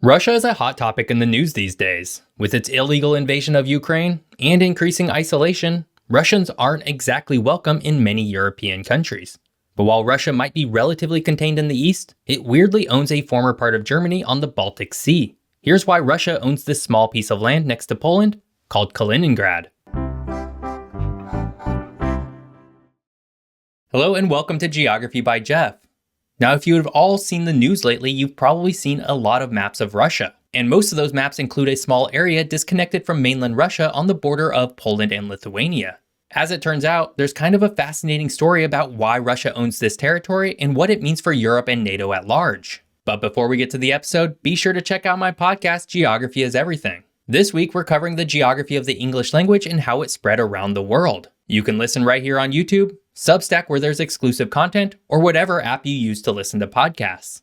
Russia is a hot topic in the news these days. With its illegal invasion of Ukraine and increasing isolation, Russians aren't exactly welcome in many European countries. But while Russia might be relatively contained in the east, it weirdly owns a former part of Germany on the Baltic Sea. Here's why Russia owns this small piece of land next to Poland called Kaliningrad. Hello and welcome to Geography by Geoff. Now, if you have all seen the news lately, you've probably seen a lot of maps of Russia. And most of those maps include a small area disconnected from mainland Russia on the border of Poland and Lithuania. As it turns out, there's kind of a fascinating story about why Russia owns this territory and what it means for Europe and NATO at large. But before we get to the episode, be sure to check out my podcast, Geography is Everything. This week, we're covering the geography of the English language and how it spread around the world. You can listen right here on YouTube, Substack where there's exclusive content, or whatever app you use to listen to podcasts.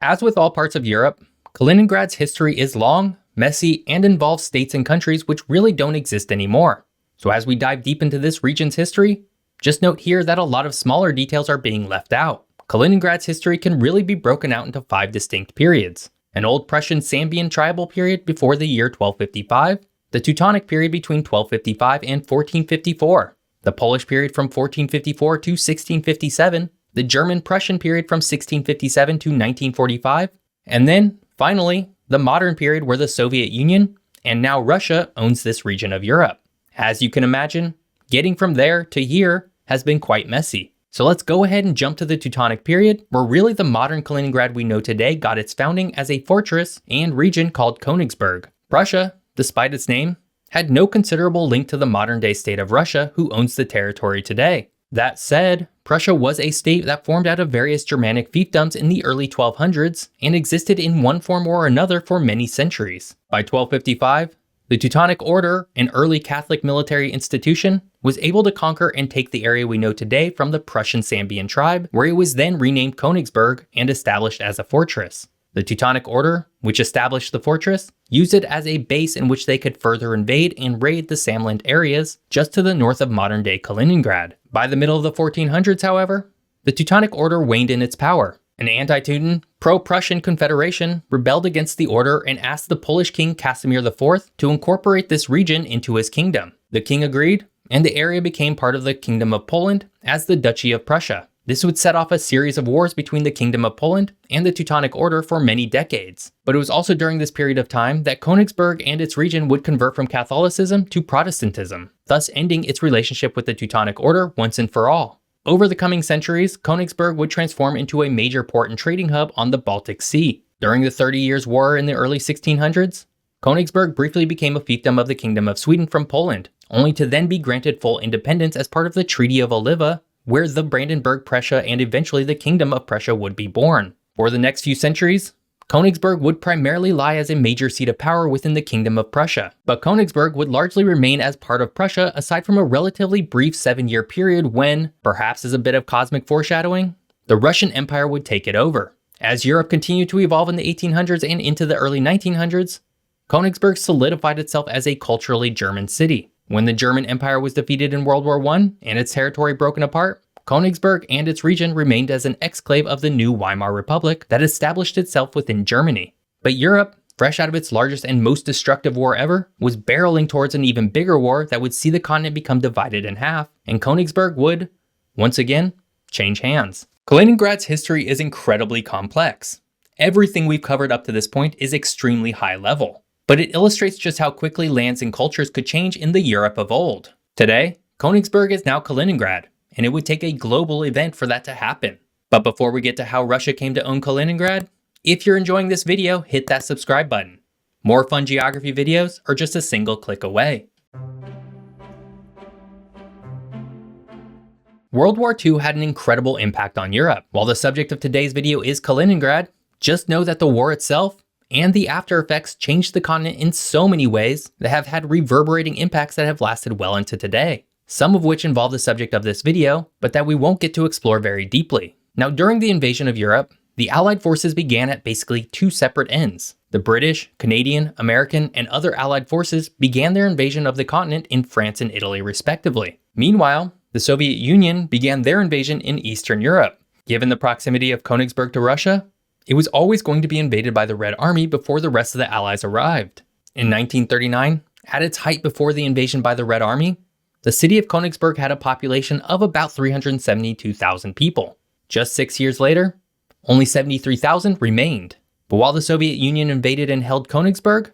As with all parts of Europe, Kaliningrad's history is long, messy, and involves states and countries which really don't exist anymore. So as we dive deep into this region's history, just note here that a lot of smaller details are being left out. Kaliningrad's history can really be broken out into 5 distinct periods. An Old Prussian Sambian tribal period before the year 1255, the Teutonic period between 1255 and 1454, the Polish period from 1454 to 1657, the German-Prussian period from 1657 to 1945, and then, finally, the modern period where the Soviet Union, and now Russia, owns this region of Europe. As you can imagine, getting from there to here has been quite messy. So let's go ahead and jump to the Teutonic period, where really the modern Kaliningrad we know today got its founding as a fortress and region called Königsberg. Prussia, despite its name, had no considerable link to the modern-day state of Russia, who owns the territory today. That said, Prussia was a state that formed out of various Germanic fiefdoms in the early 1200s and existed in one form or another for many centuries. By 1255, the Teutonic Order, an early Catholic military institution, was able to conquer and take the area we know today from the Prussian Sambian tribe, where it was then renamed Königsberg and established as a fortress. The Teutonic Order, which established the fortress, used it as a base in which they could further invade and raid the Samland areas just to the north of modern-day Kaliningrad. By the middle of the 1400s, however, the Teutonic Order waned in its power. An anti-Teuton, pro-Prussian confederation rebelled against the order and asked the Polish king Casimir IV to incorporate this region into his kingdom. The king agreed, and the area became part of the Kingdom of Poland as the Duchy of Prussia. This would set off a series of wars between the Kingdom of Poland and the Teutonic Order for many decades. But it was also during this period of time that Königsberg and its region would convert from Catholicism to Protestantism, thus ending its relationship with the Teutonic Order once and for all. Over the coming centuries, Königsberg would transform into a major port and trading hub on the Baltic Sea. During the 30 Years' War in the early 1600s, Königsberg briefly became a fiefdom of the Kingdom of Sweden from Poland, only to then be granted full independence as part of the Treaty of Oliva, where the Brandenburg Prussia and eventually the Kingdom of Prussia would be born. For the next few centuries, Königsberg would primarily lie as a major seat of power within the Kingdom of Prussia, but Königsberg would largely remain as part of Prussia aside from a relatively brief 7-year period when, perhaps as a bit of cosmic foreshadowing, the Russian Empire would take it over. As Europe continued to evolve in the 1800s and into the early 1900s, Königsberg solidified itself as a culturally German city. When the German Empire was defeated in World War I and its territory broken apart, Königsberg and its region remained as an exclave of the new Weimar Republic that established itself within Germany. But Europe, fresh out of its largest and most destructive war ever, was barreling towards an even bigger war that would see the continent become divided in half, and Königsberg would, once again, change hands. Kaliningrad's history is incredibly complex. Everything we've covered up to this point is extremely high level. But it illustrates just how quickly lands and cultures could change in the Europe of old. Today, Königsberg is now Kaliningrad, and it would take a global event for that to happen. But before we get to how Russia came to own Kaliningrad, if you're enjoying this video, hit that subscribe button. More fun geography videos are just a single click away. World War II had an incredible impact on Europe. While the subject of today's video is Kaliningrad, just know that the war itself and the after effects changed the continent in so many ways that have had reverberating impacts that have lasted well into today. Some of which involve the subject of this video, but that we won't get to explore very deeply. Now, during the invasion of Europe, the Allied forces began at basically 2 separate ends. The British, Canadian, American, and other Allied forces began their invasion of the continent in France and Italy respectively. Meanwhile, the Soviet Union began their invasion in Eastern Europe. Given the proximity of Königsberg to Russia, it was always going to be invaded by the Red Army before the rest of the Allies arrived. In 1939, at its height before the invasion by the Red Army, the city of Königsberg had a population of about 372,000 people. Just 6 years later, only 73,000 remained. But while the Soviet Union invaded and held Königsberg,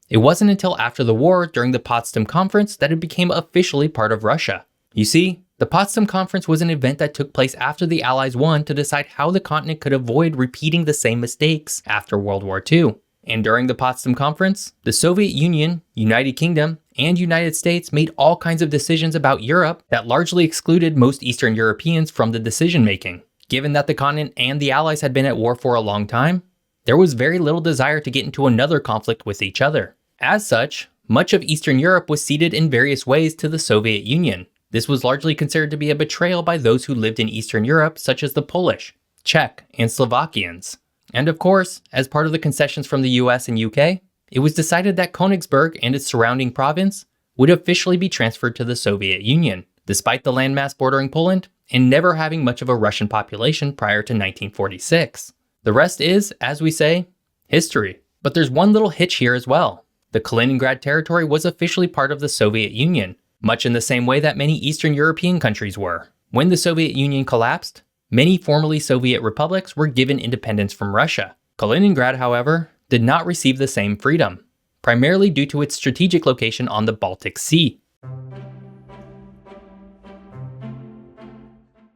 it wasn't until after the war during the Potsdam Conference that it became officially part of Russia. You see, the Potsdam Conference was an event that took place after the Allies won to decide how the continent could avoid repeating the same mistakes after World War II. And during the Potsdam Conference, the Soviet Union, United Kingdom, and United States made all kinds of decisions about Europe that largely excluded most Eastern Europeans from the decision-making. Given that the continent and the Allies had been at war for a long time, there was very little desire to get into another conflict with each other. As such, much of Eastern Europe was ceded in various ways to the Soviet Union. This was largely considered to be a betrayal by those who lived in Eastern Europe, such as the Polish, Czech, and Slovakians. And of course, as part of the concessions from the US and UK, it was decided that Königsberg and its surrounding province would officially be transferred to the Soviet Union, despite the landmass bordering Poland and never having much of a Russian population prior to 1946. The rest is, as we say, history. But there's one little hitch here as well. The Kaliningrad territory was officially part of the Soviet Union, much in the same way that many Eastern European countries were. When the Soviet Union collapsed, many formerly Soviet republics were given independence from Russia. Kaliningrad, however, did not receive the same freedom, primarily due to its strategic location on the Baltic Sea.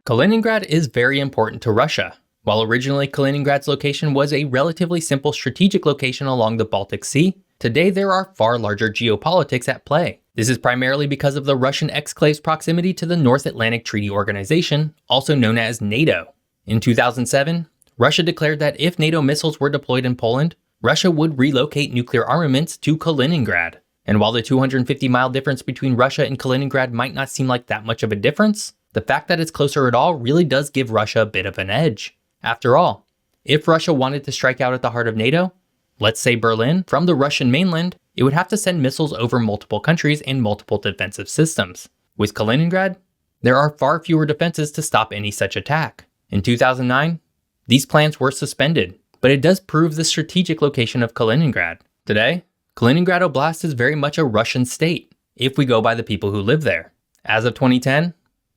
Kaliningrad is very important to Russia. While originally Kaliningrad's location was a relatively simple strategic location along the Baltic Sea, today there are far larger geopolitics at play. This is primarily because of the Russian exclave's proximity to the North Atlantic Treaty Organization, also known as NATO. In 2007, Russia declared that if NATO missiles were deployed in Poland, Russia would relocate nuclear armaments to Kaliningrad. And while the 250-mile difference between Russia and Kaliningrad might not seem like that much of a difference, the fact that it's closer at all really does give Russia a bit of an edge. After all, if Russia wanted to strike out at the heart of NATO, let's say Berlin, from the Russian mainland, it would have to send missiles over multiple countries and multiple defensive systems. With Kaliningrad, there are far fewer defenses to stop any such attack. In 2009, these plans were suspended, but it does prove the strategic location of Kaliningrad. Today, Kaliningrad Oblast is very much a Russian state, if we go by the people who live there. As of 2010,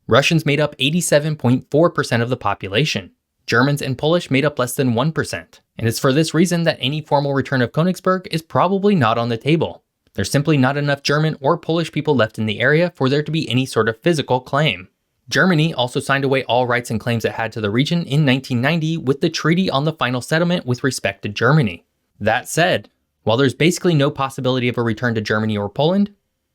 Russians made up 87.4% of the population. Germans and Polish made up less than 1%, and it's for this reason that any formal return of Königsberg is probably not on the table. There's simply not enough German or Polish people left in the area for there to be any sort of physical claim. Germany also signed away all rights and claims it had to the region in 1990 with the Treaty on the Final Settlement with respect to Germany. That said, while there's basically no possibility of a return to Germany or Poland,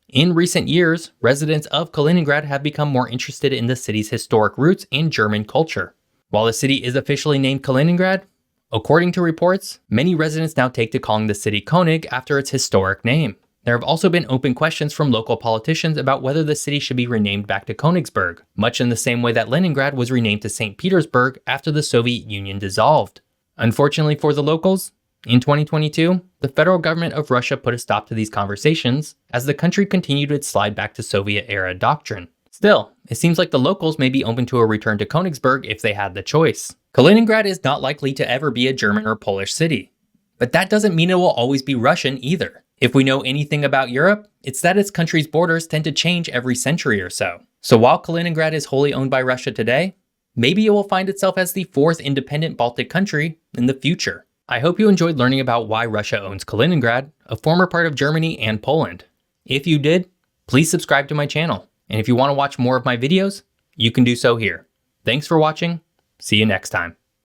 in recent years, residents of Kaliningrad have become more interested in the city's historic roots and German culture. While the city is officially named Kaliningrad, according to reports, many residents now take to calling the city König after its historic name. There have also been open questions from local politicians about whether the city should be renamed back to Königsberg, much in the same way that Leningrad was renamed to St. Petersburg after the Soviet Union dissolved. Unfortunately for the locals, in 2022, the federal government of Russia put a stop to these conversations as the country continued its slide back to Soviet-era doctrine. Still, it seems like the locals may be open to a return to Königsberg if they had the choice. Kaliningrad is not likely to ever be a German or Polish city, but that doesn't mean it will always be Russian either. If we know anything about Europe, it's that its country's borders tend to change every century or so. So while Kaliningrad is wholly owned by Russia today, maybe it will find itself as the fourth independent Baltic country in the future. I hope you enjoyed learning about why Russia owns Kaliningrad, a former part of Germany and Poland. If you did, please subscribe to my channel. And if you want to watch more of my videos, you can do so here. Thanks for watching. See you next time.